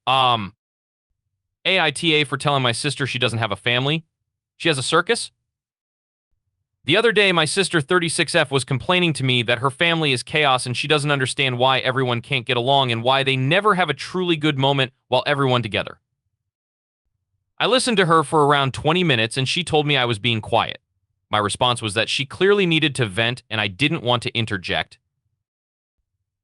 Um, AITA for telling my sister she doesn't have a family. She has a circus? The other day, my sister 36F was complaining to me that her family is chaos and she doesn't understand why everyone can't get along and why they never have a truly good moment while everyone together. I listened to her for around 20 minutes and she told me I was being quiet. My response was that she clearly needed to vent and I didn't want to interject.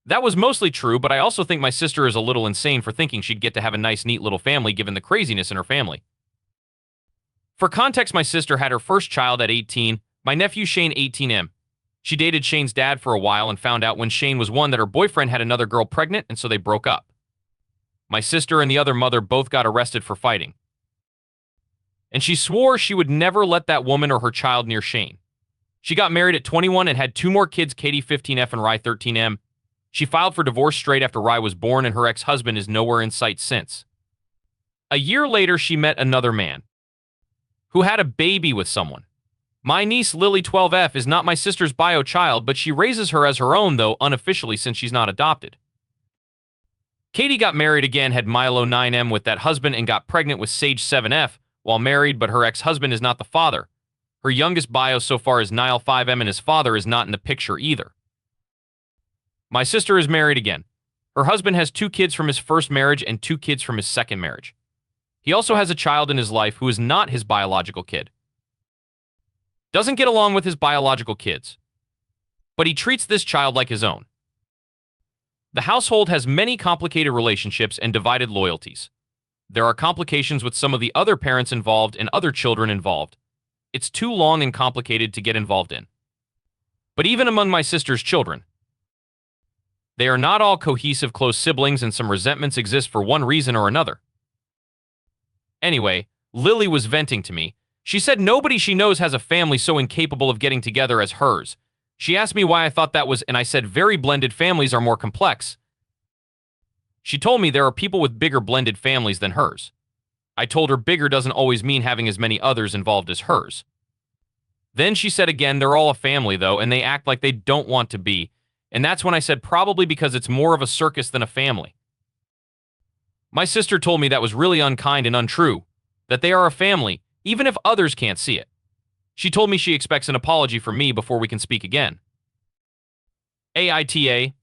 That was mostly true, but I also think my sister is a little insane for thinking she'd get to have a nice, neat little family given the craziness in her family. For context, my sister had her first child at 18, my nephew Shane 18M. She dated Shane's dad for a while and found out when Shane was one that her boyfriend had another girl pregnant, and so they broke up. My sister and the other mother both got arrested for fighting. And she swore she would never let that woman or her child near Shane. She got married at 21 and had two more kids, Katie 15F and Rye 13M. She filed for divorce straight after Rye was born, and her ex-husband is nowhere in sight since. A year later, she met another man who had a baby with someone. My niece, Lily 12F, is not my sister's bio child, but she raises her as her own, though unofficially since she's not adopted. Katie got married again, had Milo 9M with that husband, and got pregnant with Sage 7F while married, but her ex-husband is not the father. Her youngest bio so far is Nile 5M, and his father is not in the picture either. My sister is married again. Her husband has 2 kids from his first marriage and 2 kids from his second marriage. He also has a child in his life who is not his biological kid. Doesn't get along with his biological kids, but he treats this child like his own. The household has many complicated relationships and divided loyalties. There are complications with some of the other parents involved and other children involved. It's too long and complicated to get involved in. But even among my sister's children, they are not all cohesive close siblings, and some resentments exist for one reason or another. Anyway, Lily was venting to me. She said nobody she knows has a family so incapable of getting together as hers. She asked me why I thought that was, and I said very blended families are more complex. She told me there are people with bigger blended families than hers. I told her bigger doesn't always mean having as many others involved as hers. Then she said again, they're all a family though, and they act like they don't want to be. And that's when I said probably because it's more of a circus than a family. My sister told me that was really unkind and untrue, that they are a family, even if others can't see it. She told me she expects an apology from me before we can speak again. AITA,